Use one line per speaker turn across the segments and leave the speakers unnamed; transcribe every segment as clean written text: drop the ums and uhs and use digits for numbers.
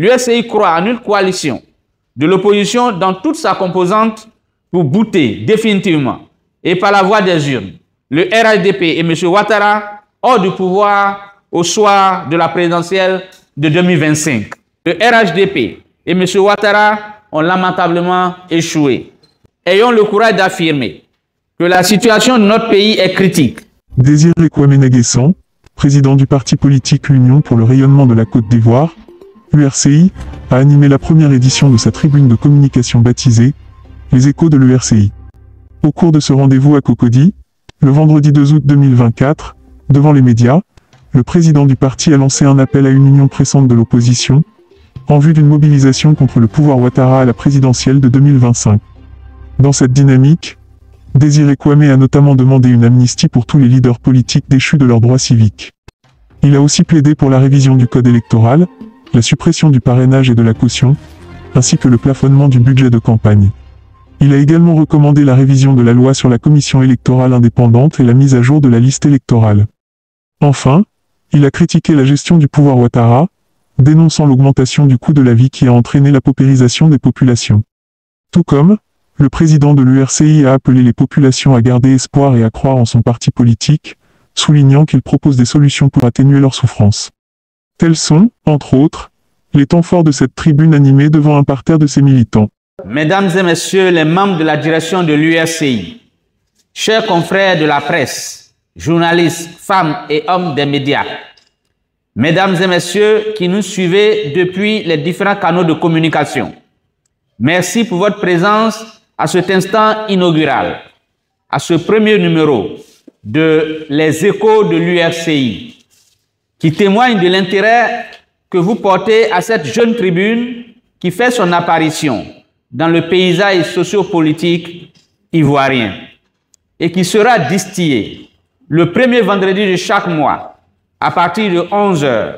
l'URCI croit en une coalition de l'opposition dans toute sa composante pour bouter définitivement et par la voie des urnes le RHDP et M. Ouattara hors du pouvoir au soir de la présidentielle de 2025. Le RHDP et M. Ouattara ont lamentablement échoué. Ayons le courage d'affirmer que la situation de notre pays est critique.
Désiré Kwame Nagessant, président du parti politique L'Union pour le rayonnement de la Côte d'Ivoire, URCI, a animé la première édition de sa tribune de communication baptisée « Les échos de l'URCI ». Au cours de ce rendez-vous à Cocody, le vendredi 2 août 2024, devant les médias, le président du parti a lancé un appel à une union pressante de l'opposition, en vue d'une mobilisation contre le pouvoir Ouattara à la présidentielle de 2025. Dans cette dynamique, Désiré Kwame a notamment demandé une amnistie pour tous les leaders politiques déchus de leurs droits civiques. Il a aussi plaidé pour la révision du code électoral, la suppression du parrainage et de la caution, ainsi que le plafonnement du budget de campagne. Il a également recommandé la révision de la loi sur la commission électorale indépendante et la mise à jour de la liste électorale. Enfin, il a critiqué la gestion du pouvoir Ouattara, dénonçant l'augmentation du coût de la vie qui a entraîné la paupérisation des populations. Tout comme, le président de l'URCI a appelé les populations à garder espoir et à croire en son parti politique, soulignant qu'il propose des solutions pour atténuer leurs souffrances. Tels sont, entre autres, les temps forts de cette tribune animée devant un parterre de ses militants.
Mesdames et messieurs les membres de la direction de l'URCI, chers confrères de la presse, journalistes, femmes et hommes des médias, mesdames et messieurs qui nous suivez depuis les différents canaux de communication, merci pour votre présence à cet instant inaugural, à ce premier numéro de Les Échos de l'URCI, qui témoigne de l'intérêt que vous portez à cette jeune tribune qui fait son apparition dans le paysage sociopolitique ivoirien et qui sera distillé le premier vendredi de chaque mois à partir de 11 h.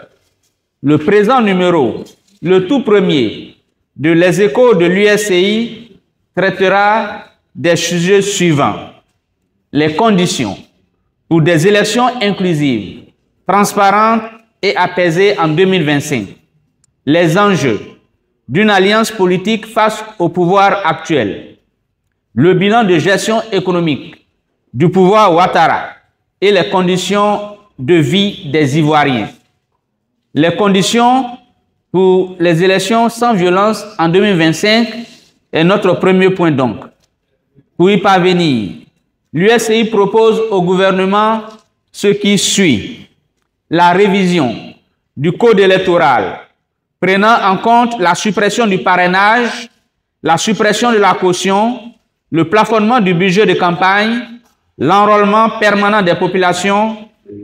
Le présent numéro, le tout premier de Les Échos de l'URCI, traitera des sujets suivants: les conditions pour des élections inclusives, transparentes et apaisées en 2025, les enjeux d'une alliance politique face au pouvoir actuel, le bilan de gestion économique du pouvoir Ouattara et les conditions de vie des Ivoiriens, les conditions pour les élections sans violence en 2025 est notre premier point donc. Pour y parvenir, l'URCI propose au gouvernement ce qui suit: la révision du code électoral, prenant en compte la suppression du parrainage, la suppression de la caution, le plafonnement du budget de campagne, l'enrôlement permanent des populations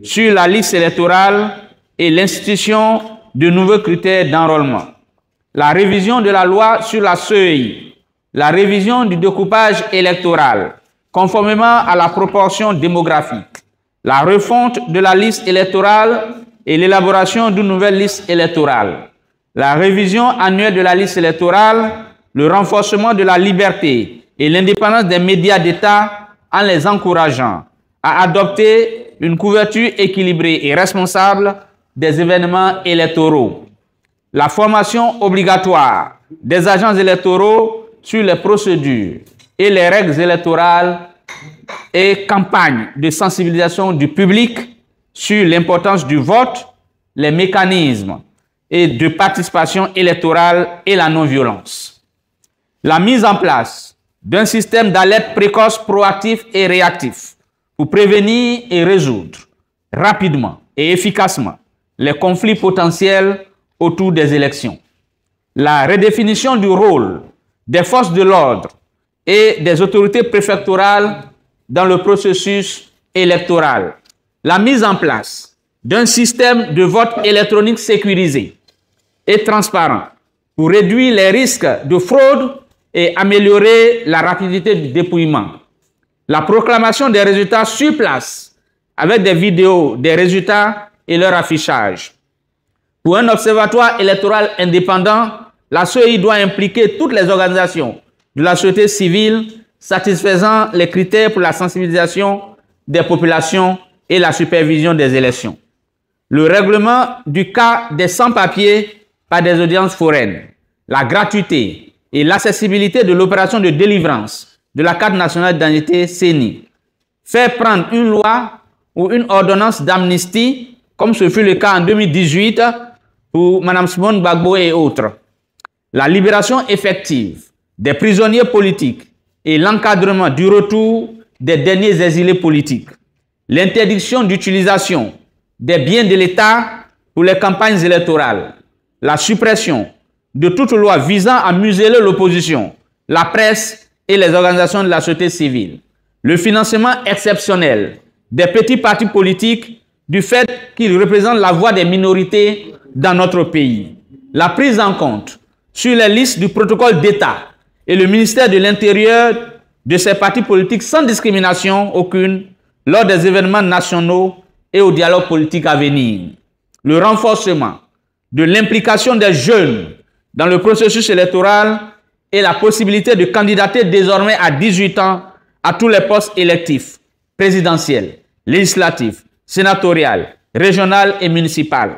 sur la liste électorale et l'institution de nouveaux critères d'enrôlement, la révision de la loi sur la CEI, la révision du découpage électoral, conformément à la proportion démographique, la refonte de la liste électorale et l'élaboration d'une nouvelle liste électorale, la révision annuelle de la liste électorale, le renforcement de la liberté et l'indépendance des médias d'État en les encourageant à adopter une couverture équilibrée et responsable des événements électoraux, la formation obligatoire des agents électoraux sur les procédures et les règles électorales et campagnes de sensibilisation du public sur l'importance du vote, les mécanismes et de participation électorale et la non-violence. La mise en place d'un système d'alerte précoce proactif et réactif pour prévenir et résoudre rapidement et efficacement les conflits potentiels autour des élections. La redéfinition du rôle des forces de l'ordre et des autorités préfectorales dans le processus électoral. La mise en place d'un système de vote électronique sécurisé et transparent pour réduire les risques de fraude et améliorer la rapidité du dépouillement. La proclamation des résultats sur place avec des vidéos des résultats et leur affichage. Pour un observatoire électoral indépendant, la CEI doit impliquer toutes les organisations de la société civile satisfaisant les critères pour la sensibilisation des populations et la supervision des élections. Le règlement du cas des sans-papiers par des audiences foraines, la gratuité et l'accessibilité de l'opération de délivrance de la carte nationale d'identité CENI, faire prendre une loi ou une ordonnance d'amnistie, comme ce fut le cas en 2018 pour Mme Simone Gbagbo et autres, la libération effective des prisonniers politiques et l'encadrement du retour des derniers exilés politiques, l'interdiction d'utilisation des biens de l'État pour les campagnes électorales, la suppression de toute loi visant à museler l'opposition, la presse et les organisations de la société civile, le financement exceptionnel des petits partis politiques du fait qu'ils représentent la voix des minorités dans notre pays, la prise en compte sur les listes du protocole d'État et le ministère de l'Intérieur de ces partis politiques sans discrimination aucune lors des événements nationaux et au dialogue politique à venir, le renforcement de l'implication des jeunes dans le processus électoral et la possibilité de candidater désormais à 18 ans à tous les postes électifs, présidentiels, législatifs, sénatoriaux, régionaux et municipaux.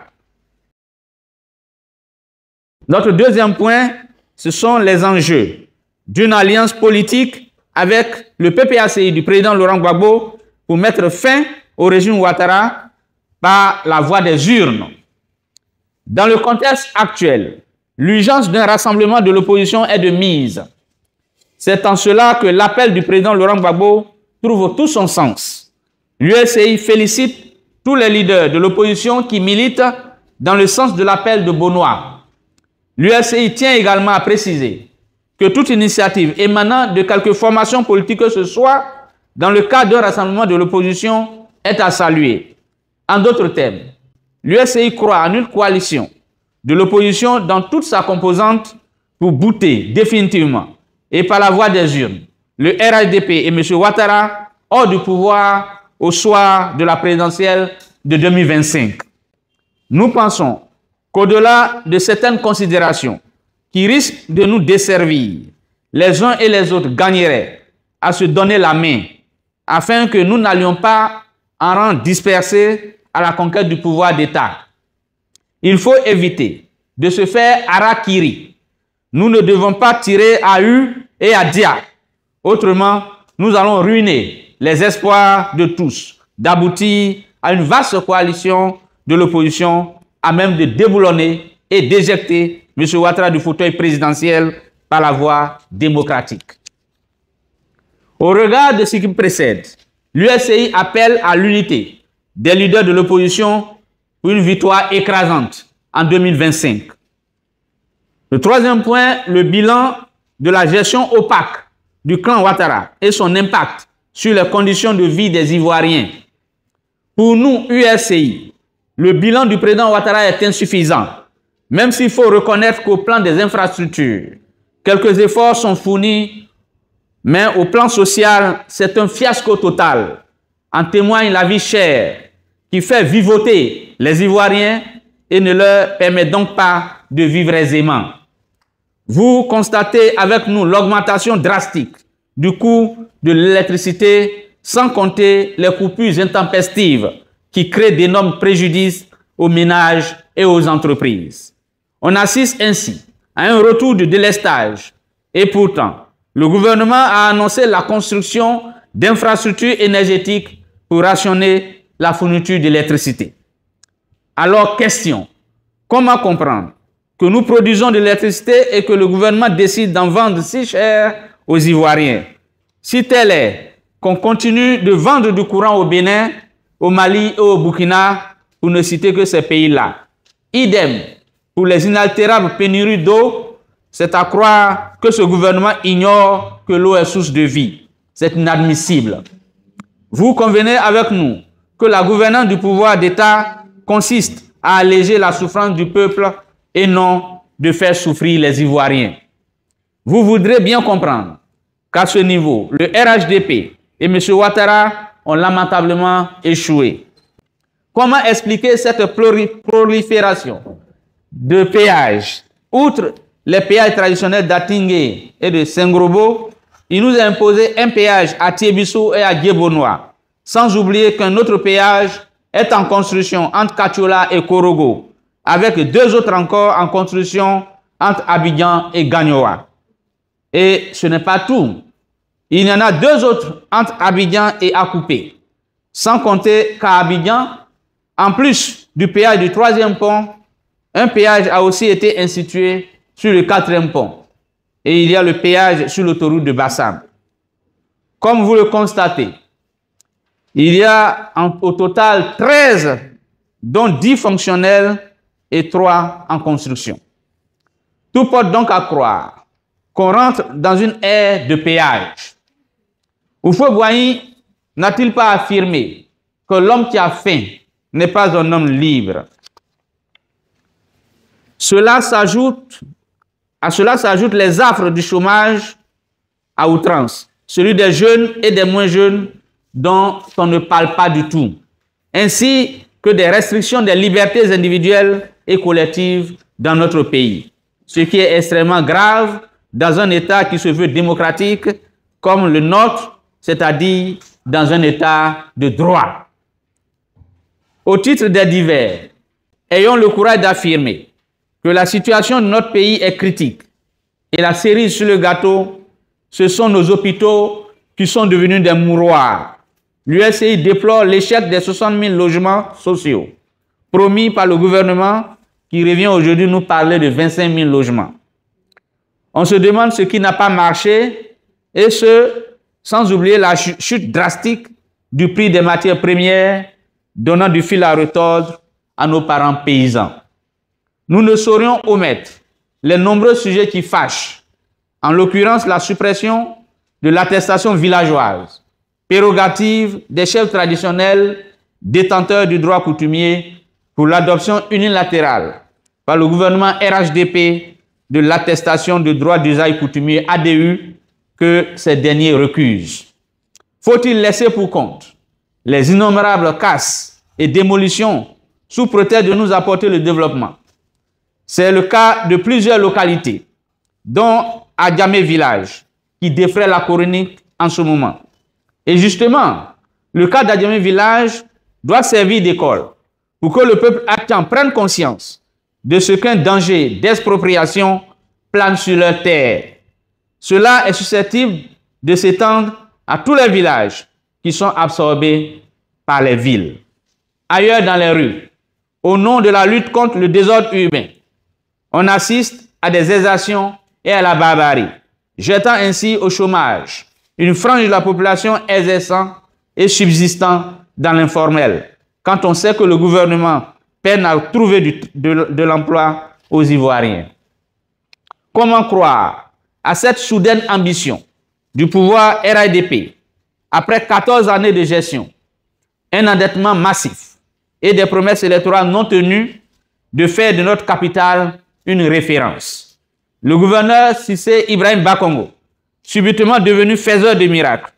Notre deuxième point, ce sont les enjeux d'une alliance politique avec le PPACI du président Laurent Gbagbo pour mettre fin au régime Ouattara par la voie des urnes. Dans le contexte actuel, l'urgence d'un rassemblement de l'opposition est de mise. C'est en cela que l'appel du président Laurent Gbagbo trouve tout son sens. L'USCI félicite tous les leaders de l'opposition qui militent dans le sens de l'appel de Benoît. L'USCI tient également à préciser que toute initiative émanant de quelque formation politique que ce soit dans le cadre d'un rassemblement de l'opposition est à saluer. En d'autres termes, l'USCI croit en une coalition de l'opposition dans toute sa composante pour bouter définitivement et par la voie des urnes le RHDP et M. Ouattara hors du pouvoir au soir de la présidentielle de 2025. Nous pensons qu'au-delà de certaines considérations qui risquent de nous desservir, les uns et les autres gagneraient à se donner la main afin que nous n'allions pas en rang dispersé à la conquête du pouvoir d'État. Il faut éviter de se faire harakiri. Nous ne devons pas tirer à U et à Dia. Autrement, nous allons ruiner les espoirs de tous d'aboutir à une vaste coalition de l'opposition à même de déboulonner et d'éjecter M. Ouattara du fauteuil présidentiel par la voie démocratique. Au regard de ce qui précède, l'USCI appelle à l'unité des leaders de l'opposition pour une victoire écrasante en 2025. Le troisième point, le bilan de la gestion opaque du clan Ouattara et son impact sur les conditions de vie des Ivoiriens. Pour nous, USCI, le bilan du président Ouattara est insuffisant, même s'il faut reconnaître qu'au plan des infrastructures, quelques efforts sont fournis, mais au plan social, c'est un fiasco total. En témoigne la vie chère qui fait vivoter les Ivoiriens et ne leur permet donc pas de vivre aisément. Vous constatez avec nous l'augmentation drastique du coût de l'électricité, sans compter les coupures intempestives qui créent d'énormes préjudices aux ménages et aux entreprises. On assiste ainsi à un retour du délestage et pourtant, le gouvernement a annoncé la construction d'infrastructures énergétiques pour rationner la fourniture d'électricité. Alors, question, comment comprendre que nous produisons de l'électricité et que le gouvernement décide d'en vendre si cher aux Ivoiriens? Si tel est qu'on continue de vendre du courant au Bénin, au Mali et au Burkina, pour ne citer que ces pays-là. Idem pour les inaltérables pénuries d'eau, c'est à croire que ce gouvernement ignore que l'eau est source de vie. C'est inadmissible. Vous convenez avec nous que la gouvernance du pouvoir d'État consiste à alléger la souffrance du peuple et non de faire souffrir les Ivoiriens. Vous voudrez bien comprendre qu'à ce niveau, le RHDP et M. Ouattara ont lamentablement échoué. Comment expliquer cette prolifération de péages? Outre les péages traditionnels d'Atingué et de Sengrobo, il nous a imposé un péage à Thiébissou et à Guébonois, sans oublier qu'un autre péage est en construction entre Katiola et Korogo, avec 2 autres encore en construction entre Abidjan et Gagnoa. Et ce n'est pas tout. Il y en a 2 autres entre Abidjan et Akupé. Sans compter qu'à Abidjan, en plus du péage du 3e pont, un péage a aussi été institué sur le 4e pont. Et il y a le péage sur l'autoroute de Bassam. Comme vous le constatez, il y a au total 13, dont 10 fonctionnels et 3 en construction. Tout porte donc à croire qu'on rentre dans une ère de péage. Houphouët-Boigny n'a-t-il pas affirmé que l'homme qui a faim n'est pas un homme libre? À cela s'ajoutent les affres du chômage à outrance, celui des jeunes et des moins jeunes dont on ne parle pas du tout, ainsi que des restrictions des libertés individuelles et collectives dans notre pays, ce qui est extrêmement grave dans un État qui se veut démocratique comme le nôtre, c'est-à-dire dans un État de droit. Au titre des divers, ayons le courage d'affirmer que la situation de notre pays est critique et la cerise sur le gâteau, ce sont nos hôpitaux qui sont devenus des mouroirs. L'URSI déplore l'échec des 60 000 logements sociaux promis par le gouvernement qui revient aujourd'hui nous parler de 25 000 logements. On se demande ce qui n'a pas marché et ce, sans oublier la chute drastique du prix des matières premières, donnant du fil à retordre à nos parents paysans. Nous ne saurions omettre les nombreux sujets qui fâchent, en l'occurrence la suppression de l'attestation villageoise, prérogative des chefs traditionnels détenteurs du droit coutumier pour l'adoption unilatérale par le gouvernement RHDP de l'attestation de droit d'usage coutumier ADU que ces derniers recusent. Faut-il laisser pour compte les innombrables casses et démolitions sous prétexte de nous apporter le développement? C'est le cas de plusieurs localités, dont Adjamé Village, qui défraie la chronique en ce moment. Et justement, le cas d'Adjamé Village doit servir d'école pour que le peuple habitant prenne conscience de ce qu'un danger d'expropriation plane sur leur terre. Cela est susceptible de s'étendre à tous les villages qui sont absorbés par les villes. Ailleurs dans les rues, au nom de la lutte contre le désordre urbain, on assiste à des exactions et à la barbarie, jetant ainsi au chômage une frange de la population exerçant et subsistant dans l'informel, quand on sait que le gouvernement peine à trouver de l'emploi aux Ivoiriens. Comment croire à cette soudaine ambition du pouvoir RHDP, après 14 années de gestion, un endettement massif et des promesses électorales non tenues, de faire de notre capitale une référence? Le gouverneur Cissé Ibrahim Bakongo, subitement devenu faiseur de miracles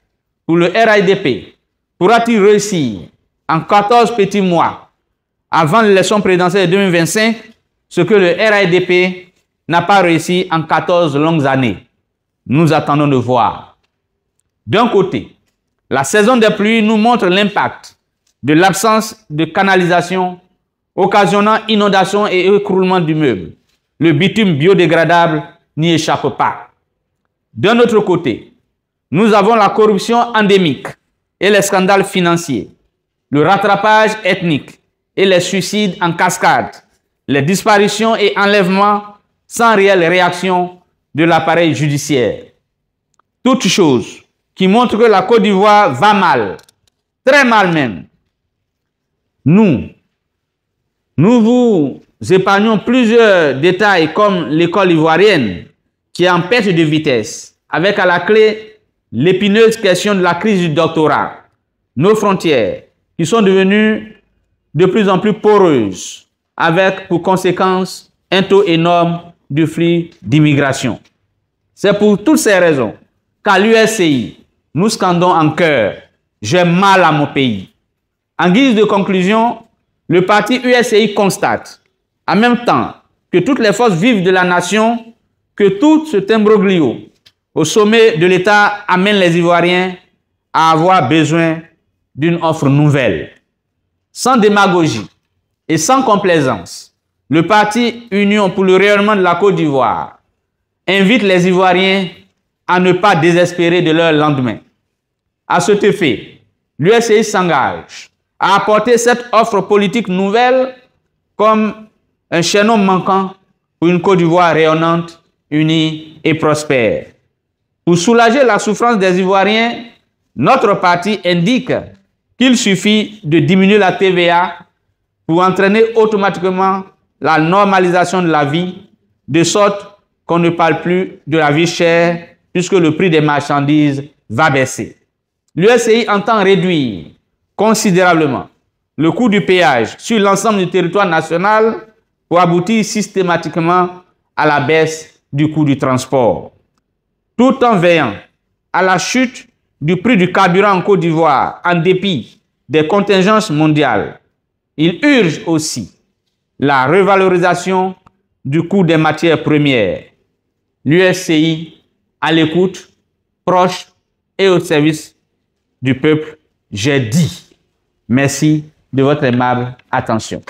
pour le RHDP, pourra-t-il réussir en 14 petits mois avant l'élection présidentielle de 2025 ce que le RHDP n'a pas réussi en 14 longues années? Nous attendons de voir. D'un côté, la saison des pluies nous montre l'impact de l'absence de canalisation occasionnant inondations et écroulement d'immeubles. Le bitume biodégradable n'y échappe pas. D'un autre côté, nous avons la corruption endémique et les scandales financiers, le rattrapage ethnique et les suicides en cascade, les disparitions et enlèvements sans réelle réaction de l'appareil judiciaire. Toutes choses qui montrent que la Côte d'Ivoire va mal, très mal même. Nous vous épargnons plusieurs détails comme l'école ivoirienne qui est en perte de vitesse, avec à la clé l'épineuse question de la crise du doctorat, nos frontières qui sont devenues de plus en plus poreuses, avec pour conséquence un taux énorme de flux d'immigration. C'est pour toutes ces raisons qu'à l'URSI, nous scandons en chœur « J'ai mal à mon pays ». En guise de conclusion, le parti URSI constate, en même temps que toutes les forces vives de la nation, que tout cet imbroglio au sommet de l'État amène les Ivoiriens à avoir besoin d'une offre nouvelle. Sans démagogie et sans complaisance, le parti Union pour le rayonnement de la Côte d'Ivoire invite les Ivoiriens à ne pas désespérer de leur lendemain. À cet effet, l'URCI s'engage à apporter cette offre politique nouvelle comme un chaînon manquant pour une Côte d'Ivoire rayonnante, unie et prospère. Pour soulager la souffrance des Ivoiriens, notre parti indique qu'il suffit de diminuer la TVA pour entraîner automatiquement la normalisation de la vie, de sorte qu'on ne parle plus de la vie chère puisque le prix des marchandises va baisser. L'URCI entend réduire considérablement le coût du péage sur l'ensemble du territoire national pour aboutir systématiquement à la baisse du coût du transport. Tout en veillant à la chute du prix du carburant en Côte d'Ivoire en dépit des contingences mondiales, il urge aussi la revalorisation du coût des matières premières. L'URCI à l'écoute, proche et au service du peuple, j'ai dit. Merci de votre aimable attention.